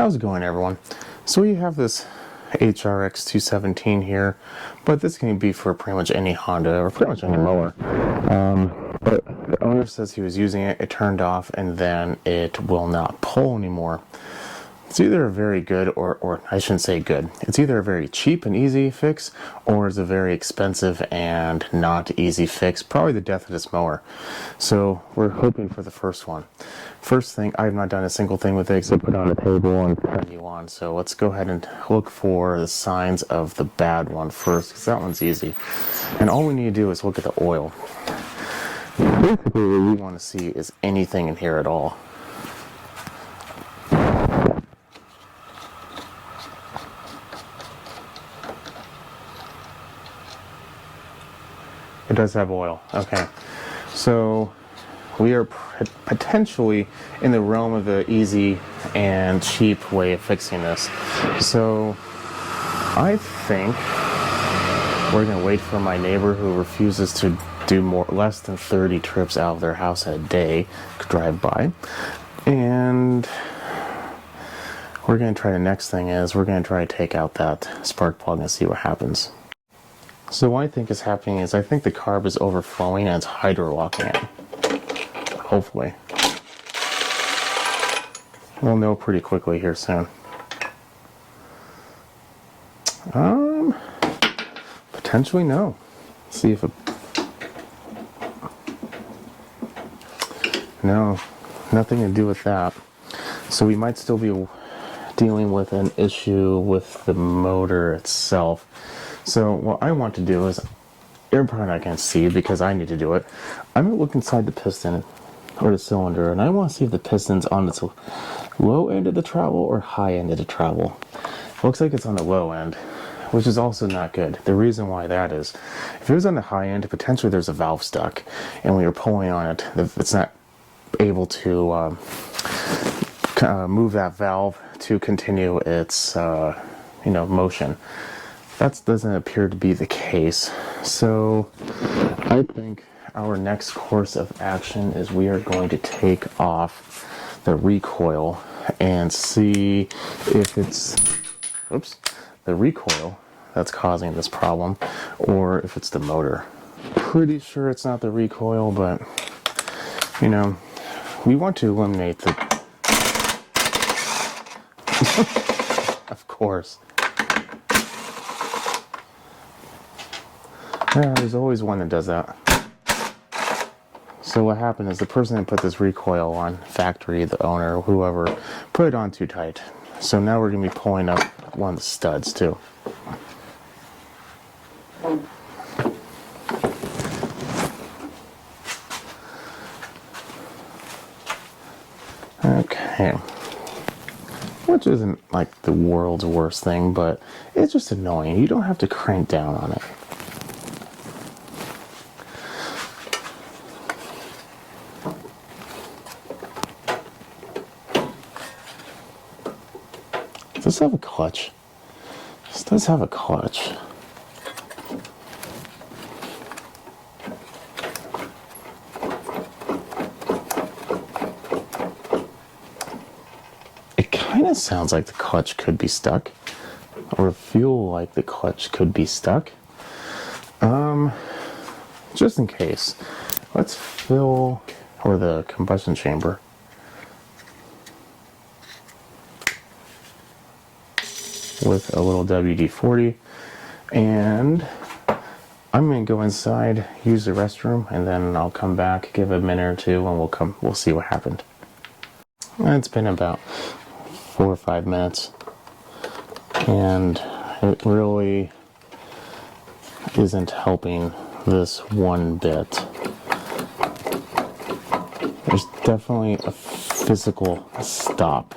How's it going, everyone? So we have this HRX 217 here, but this can be for pretty much any Honda or pretty much any mower. But the owner says he was using it, it turned off, and then it will not pull anymore. It's either a very good or I shouldn't say good. It's either a very cheap and easy fix, or it's a very expensive and not easy fix. Probably the death of this mower. So we're hoping for the first one. First thing, I've not done a single thing with it except put it on the table and turn you on. So let's go ahead and look for the signs of the bad one first, because that one's easy. And all we need to do is look at the oil. Basically, what we want to see is anything in here at all. It does have oil. Okay. So we are potentially in the realm of the easy and cheap way of fixing this. So I think we're going to wait for my neighbor who refuses to do less than 30 trips out of their house a day to drive by. And we're going to try, the next thing is we're going to try to take out that spark plug and see what happens. So what I think is happening is I think the carb is overflowing and it's hydro-locking it. Hopefully. We'll know pretty quickly here soon. Potentially no. Let's see if it... No, nothing to do with that. So we might still be dealing with an issue with the motor itself. So what I want to do is, you're probably not going to see because I need to do it. I'm going to look inside the piston or the cylinder, and I want to see if the piston's on its low end of the travel or high end of the travel. Looks like it's on the low end, which is also not good. The reason why that is, if it was on the high end, potentially there's a valve stuck, and when you're pulling on it, it's not able to move that valve to continue its motion. That doesn't appear to be the case. So I think our next course of action is we are going to take off the recoil and see if it's the recoil that's causing this problem, or if it's the motor. Pretty sure it's not the recoil, but we want to eliminate the of course. Yeah, there's always one that does that. So what happened is the person that put this recoil on, factory, the owner, whoever, put it on too tight. So now we're going to be pulling up one of the studs too. Okay. Which isn't like the world's worst thing, but it's just annoying. You don't have to crank down on it. Does this have a clutch? This does have a clutch. It kind of sounds like the clutch could be stuck, or feel like the clutch could be stuck. Just in case, let's fill, or the combustion chamber. With a little WD-40, and I'm going to go inside, use the restroom, and then I'll come back, give a minute or two, and we'll see what happened. It's been about 4 or 5 minutes, and it really isn't helping this one bit. There's definitely a physical stop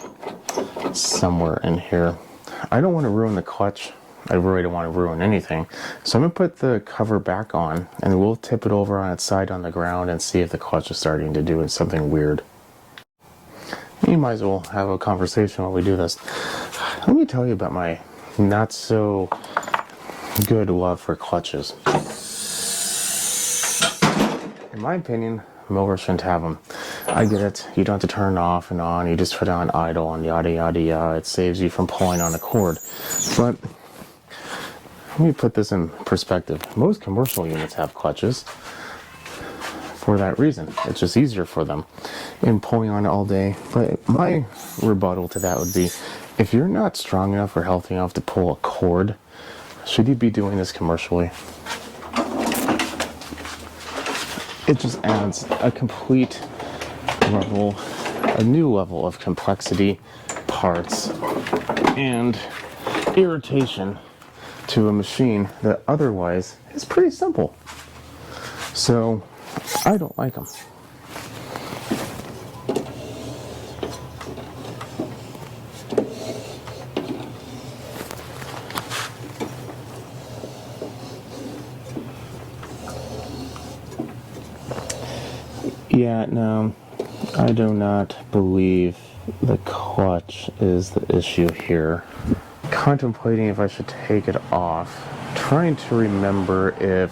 somewhere in here. I don't want to ruin the clutch. I really don't want to ruin anything. So I'm going to put the cover back on, and we'll tip it over on its side on the ground and see if the clutch is starting to do something weird. You might as well have a conversation while we do this. Let me tell you about my not so good love for clutches. In my opinion, Mower shouldn't have them. I get it. You don't have to turn it off and on. You just put it on idle and yada yada yada. It saves you from pulling on a cord. But let me put this in perspective. Most commercial units have clutches for that reason. It's just easier for them in pulling on it all day. But my rebuttal to that would be, if you're not strong enough or healthy enough to pull a cord, should you be doing this commercially? It just adds a complete level, a new level of complexity, parts, and irritation to a machine that otherwise is pretty simple. So I don't like them. Yeah, no, I do not believe the clutch is the issue here. Contemplating if I should take it off. Trying to remember if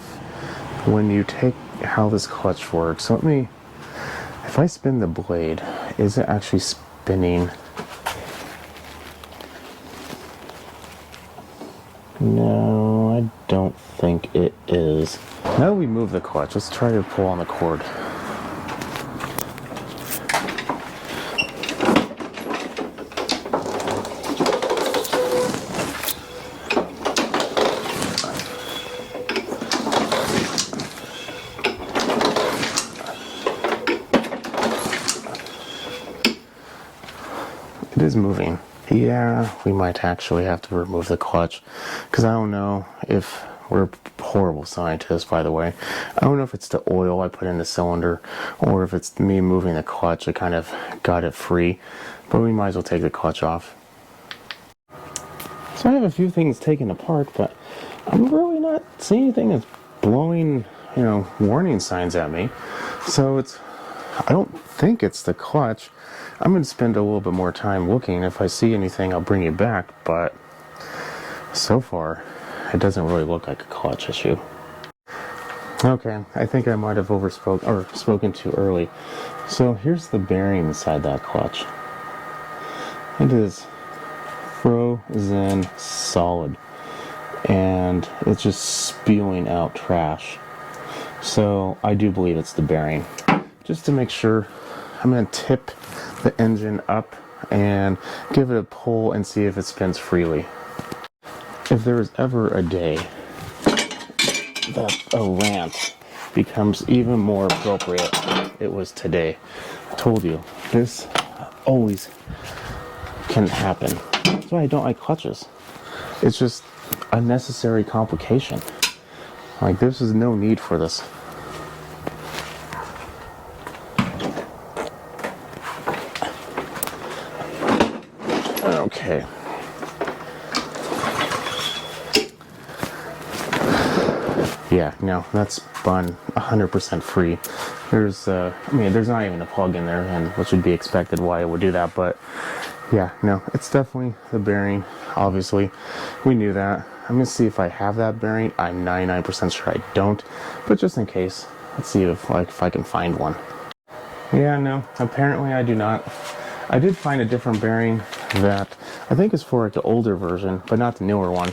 when you take how this clutch works. So if I spin the blade, is it actually spinning? No, I don't think it is. Now that we move the clutch, let's try to pull on the cord. It is moving. Yeah, we might actually have to remove the clutch, because I don't know if we're horrible scientists, by the way. I don't know if it's the oil I put in the cylinder or if it's me moving the clutch. I kind of got it free, but we might as well take the clutch off. So I have a few things taken apart, but I'm really not seeing anything that's blowing, warning signs at me. So I don't think it's the clutch. I'm going to spend a little bit more time looking. If I see anything, I'll bring you back, but so far, it doesn't really look like a clutch issue. Okay, I think I might have spoken too early. So here's the bearing inside that clutch. It is frozen solid, and it's just spewing out trash. So I do believe it's the bearing. Just to make sure, I'm going to tip the engine up and give it a pull and see if it spins freely. If there is ever a day that a rant becomes even more appropriate, it was today. I told you, this always can happen. That's why I don't like clutches. It's just unnecessary complication. Like, this is no need for this. Okay. Yeah, no, that's spun 100% free. There's not even a plug in there, and which would be expected why it would do that, but yeah, no, it's definitely the bearing, obviously. We knew that. I'm going to see if I have that bearing. I'm 99% sure I don't, but just in case, let's see if I can find one. Yeah, no, apparently I do not. I did find a different bearing that I think is for the older version, but not the newer one.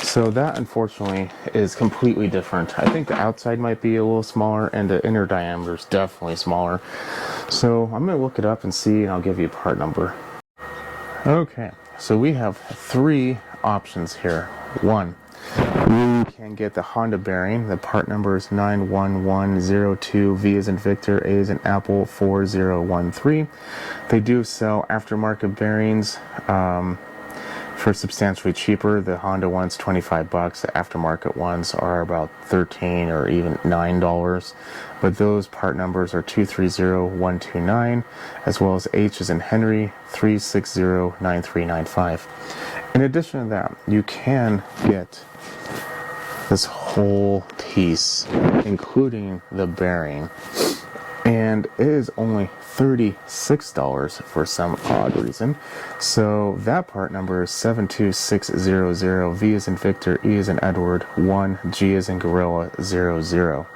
So that, unfortunately, is completely different. I think the outside might be a little smaller, and the inner diameter is definitely smaller. So I'm going to look it up and see, and I'll give you a part number. Okay, so we have 3 options here. 1, you can get the Honda bearing. The part number is 91102, V as in Victor, A as in Apple, 4013. They do sell aftermarket bearings for substantially cheaper. The Honda one's $25. The aftermarket ones are about $13 or even $9. But those part numbers are 230129, as well as H as in Henry, 3609395. In addition to that, you can get this whole piece, including the bearing, and it is only $36 for some odd reason. So that part number is 72600, V as in Victor, E as in Edward, 1, G as in Gorilla, 00.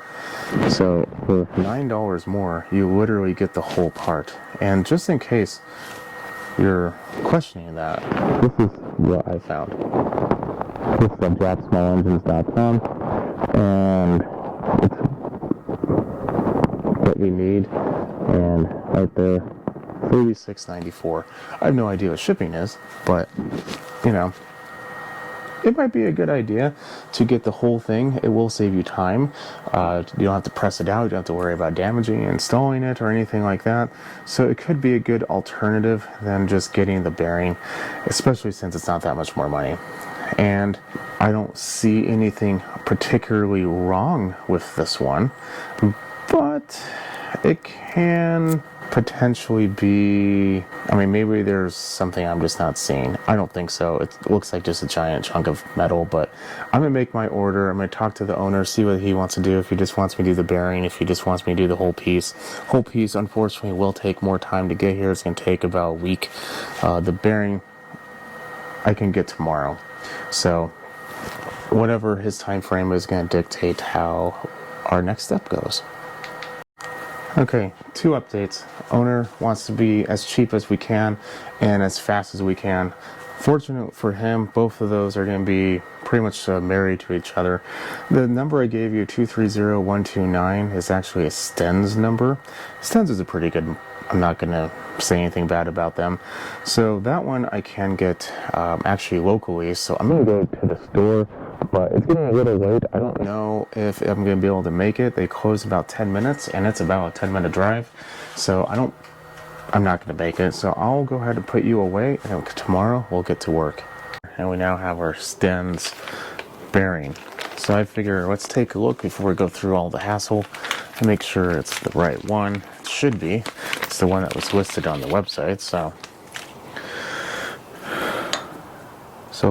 So for $9 more, you literally get the whole part. And just in case you're questioning that, this is what I found. This is at jacksmallengines.com, and it's what we need. And right there, $36.94. I have no idea what shipping is, but you know, it might be a good idea to get the whole thing. It will save you time. You don't have to press it out. You don't have to worry about damaging and installing it or anything like that. So it could be a good alternative than just getting the bearing, especially since it's not that much more money. And I don't see anything particularly wrong with this one, but it can potentially be, I mean, maybe there's something I'm just not seeing. I don't think so. It looks like just a giant chunk of metal, but I'm going to make my order. I'm going to talk to the owner, see what he wants to do, if he just wants me to do the bearing, if he just wants me to do the whole piece. Whole piece, unfortunately, will take more time to get here. It's going to take about a week. The bearing I can get tomorrow. So whatever his time frame is going to dictate how our next step goes. Okay, 2 updates. Owner wants to be as cheap as we can and as fast as we can. Fortunate for him, both of those are going to be pretty much married to each other. The number I gave you, 230129, is actually a Stens number. Stens is a pretty good, I'm not going to say anything bad about them. So that one I can get actually locally, so I'm going to go to the store. But it's getting a little late. I don't know if I'm going to be able to make it. They close about 10 minutes, and it's about a 10-minute drive. So I'm not going to make it. So I'll go ahead and put you away, and tomorrow we'll get to work. And we now have our Stens bearing. So I figure let's take a look before we go through all the hassle and make sure it's the right one. It should be. It's the one that was listed on the website. So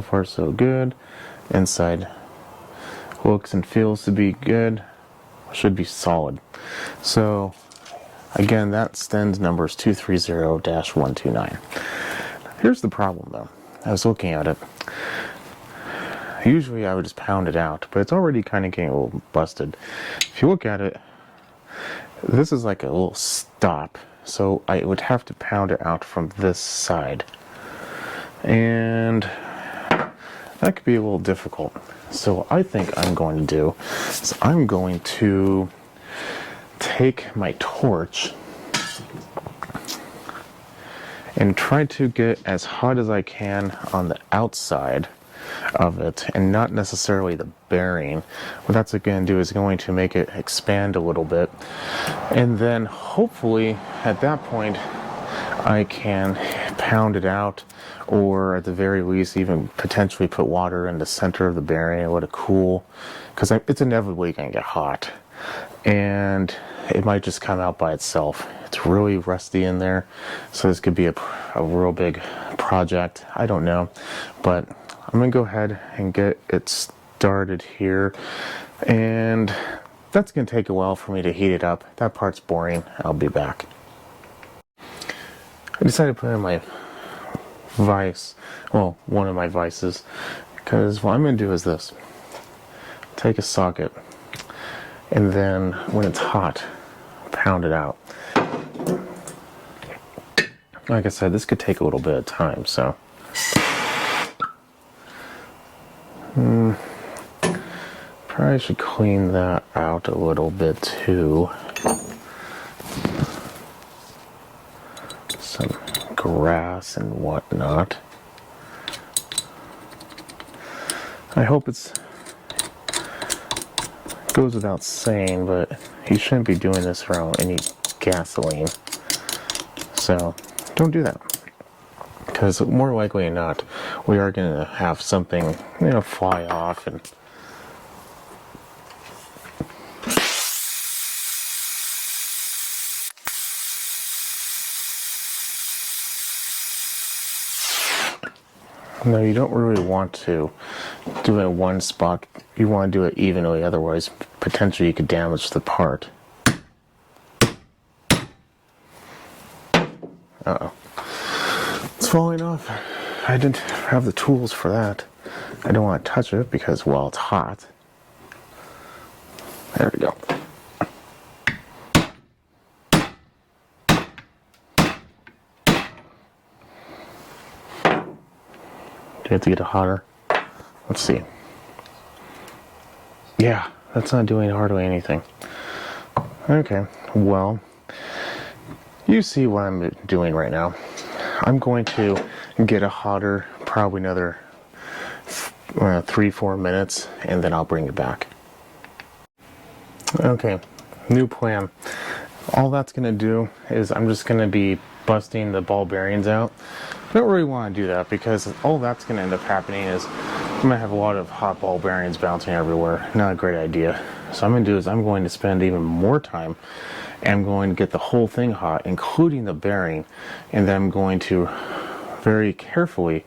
far so good. Inside looks and feels to be good, should be solid. So again, that Stens number is 230-129. Here's the problem though. I was looking at it. Usually I would just pound it out, but it's already kind of getting a little busted. If you look at it, this is like a little stop, so I would have to pound it out from this side, and that could be a little difficult. So what I think I'm going to do is I'm going to take my torch and try to get as hot as I can on the outside of it and not necessarily the bearing. What that's going to do is going to make it expand a little bit, and then hopefully at that point I can pound it out, or at the very least even potentially put water in the center of the bearing and let it cool, because it's inevitably going to get hot and it might just come out by itself. It's really rusty in there, so this could be a real big project. I don't know, but I'm going to go ahead and get it started here, and that's going to take a while for me to heat it up. That part's boring. I'll be back. I decided to put in my vise, well, one of my vices, because what I'm going to do is this. Take a socket, and then when it's hot, pound it out. Like I said, this could take a little bit of time, so probably should clean that out a little bit too. Some grass and whatnot. I hope it goes without saying, but you shouldn't be doing this around any gasoline. So don't do that, because more likely than not, we are going to have something, fly off and no, you don't really want to do it in one spot. You want to do it evenly, otherwise potentially you could damage the part. Uh-oh. It's falling off. I didn't have the tools for that. I don't want to touch it because, well, it's hot. There we go. you have to get it hotter? Let's see. Yeah, that's not doing hardly anything. Okay, well, you see what I'm doing right now. I'm going to get it hotter, probably another 3-4 minutes, and then I'll bring it back. Okay, new plan. All that's going to do is I'm just going to be busting the ball bearings out. I don't really want to do that because all that's going to end up happening is I'm going to have a lot of hot ball bearings bouncing everywhere. Not a great idea. So I'm going to do is I'm going to spend even more time and I'm going to get the whole thing hot, including the bearing, and then I'm going to very carefully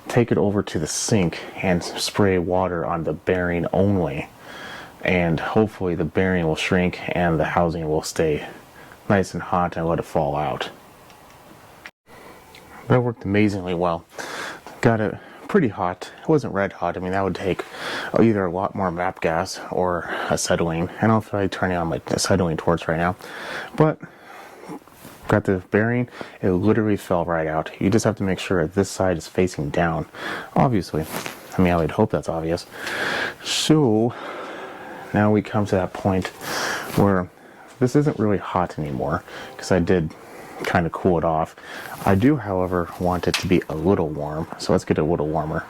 take it over to the sink and spray water on the bearing only. And hopefully the bearing will shrink and the housing will stay nice and hot and let it fall out. That worked amazingly well. Got it pretty hot. It wasn't red hot. I mean, that would take either a lot more MAP gas or acetylene. I don't know if I'm turning on my acetylene torch right now, but got the bearing. It literally fell right out. You just have to make sure that this side is facing down. Obviously, I mean, I would hope that's obvious. So now we come to that point where this isn't really hot anymore because I did kind of cool it off. I do, however, want it to be a little warm, so let's get it a little warmer.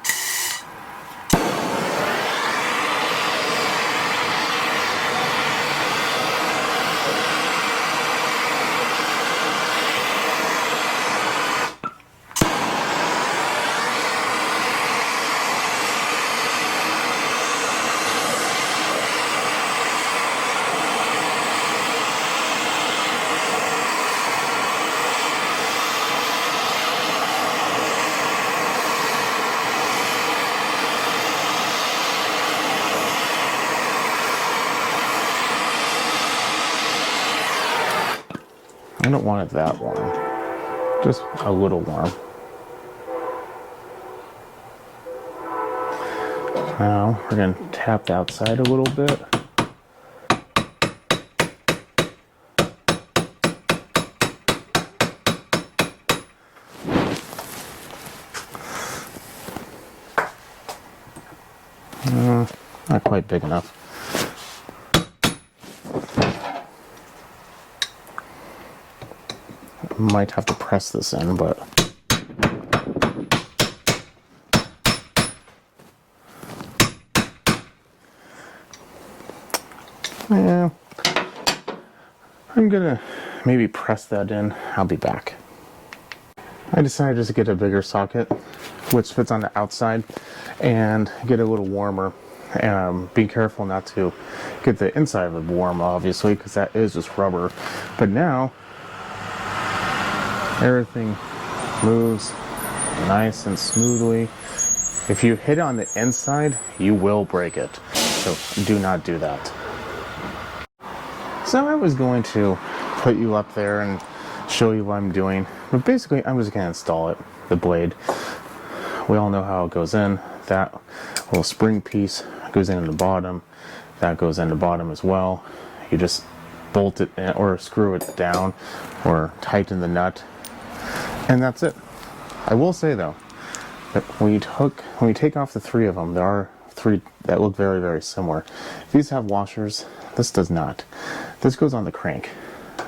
I don't want it that warm, just a little warm. Now we're going to tap the outside a little bit. Not quite big enough. Might have to press this in, but yeah, I'm gonna maybe press that in. I'll be back. I decided just to get a bigger socket which fits on the outside and get it a little warmer. Be careful not to get the inside of it warm, obviously, because that is just rubber. But now everything moves nice and smoothly. If you hit on the inside, you will break it. So do not do that. So I was going to put you up there and show you what I'm doing. But basically, I'm just going to install it, the blade. We all know how it goes in. That little spring piece goes in the bottom. That goes in the bottom as well. You just bolt it in, or screw it down or tighten the nut. And that's it. I will say though, that when you take off the three of them, there are three that look very, very similar. These have washers. This does not. This goes on the crank.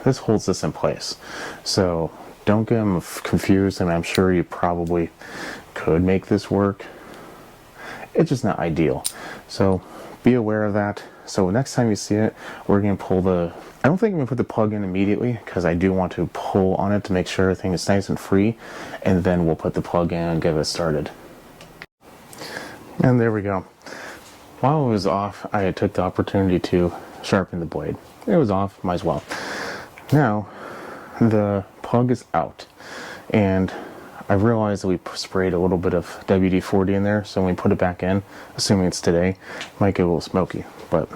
This holds this in place. So don't get them confused. I mean, I'm sure you probably could make this work. It's just not ideal. So be aware of that. So next time you see it, we're going to pull the... I don't think I'm going to put the plug in immediately because I do want to pull on it to make sure everything is nice and free. And then we'll put the plug in and get it started. And there we go. While it was off, I took the opportunity to sharpen the blade. It was off, might as well. Now, the plug is out. And I realized that we sprayed a little bit of WD-40 in there, so when we put it back in, assuming it's today, it might get a little smoky. But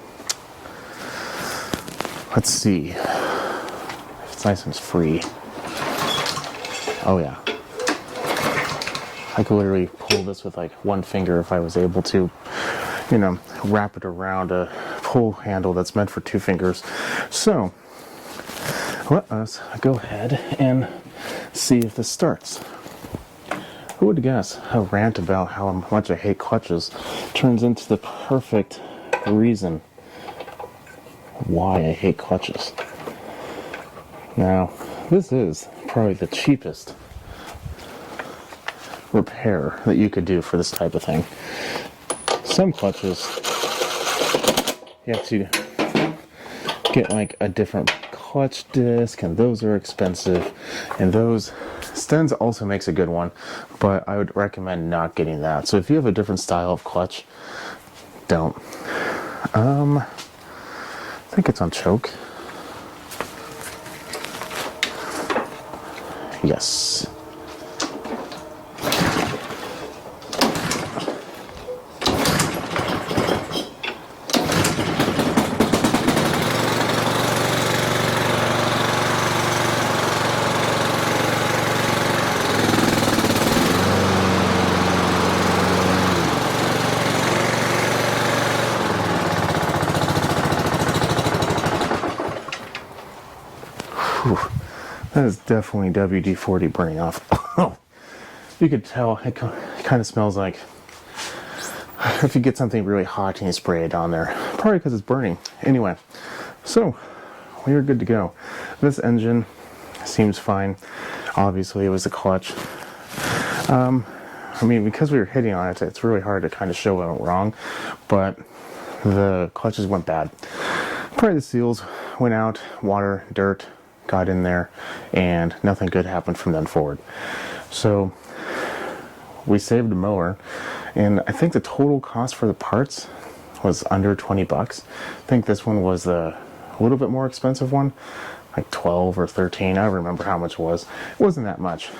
let's see if it's nice and free. Oh yeah. I could literally pull this with like one finger if I was able to, you know, wrap it around a pull handle that's meant for two fingers. So let us go ahead and see if this starts. Who would guess a rant about how much I hate clutches turns into the perfect reason why I hate clutches. Now, this is probably the cheapest repair that you could do for this type of thing. Some clutches, you have to get like a different clutch disc, and those are expensive, and those Sten's also makes a good one, but I would recommend not getting that. So if you have a different style of clutch, don't. I think it's on choke. Yes. That is definitely WD-40 burning off. You could tell it kind of smells like if you get something really hot and you spray it on there. Probably because it's burning. Anyway, so we are good to go. This engine seems fine. Obviously, it was the clutch. I mean, because we were hitting on it, it's really hard to kind of show what went wrong, but the clutches went bad. Probably the seals went out, water, dirt got in there, and nothing good happened from then forward. So we saved the mower, and I think the total cost for the parts was under 20 bucks. I think this one was a little bit more expensive one, like 12 or 13. I don't remember how much it was. It wasn't that much.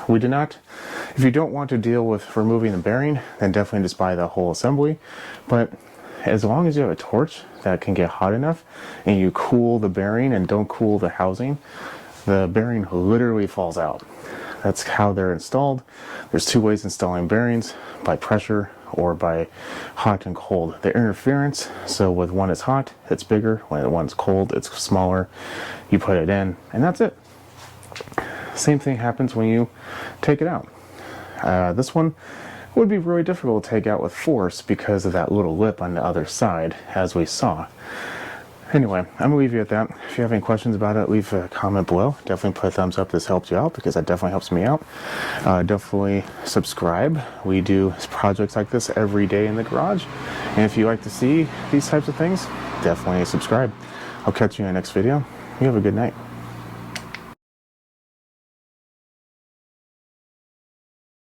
We did not, if you don't want to deal with removing the bearing, then definitely just buy the whole assembly. But as long as you have a torch that can get hot enough and you cool the bearing and don't cool the housing, the bearing literally falls out. That's how they're installed. There's two ways installing bearings, by pressure or by hot and cold. The interference, so with one is hot, it's bigger. When one's cold, it's smaller. You put it in, and that's it. Same thing happens when you take it out. This one would be really difficult to take out with force because of that little lip on the other side, as we saw. Anyway, I'm going to leave you at that. If you have any questions about it, leave a comment below. Definitely put a thumbs up if this helped you out, because that definitely helps me out. Definitely subscribe. We do projects like this every day in the garage. And if you like to see these types of things, definitely subscribe. I'll catch you in the next video. You have a good night.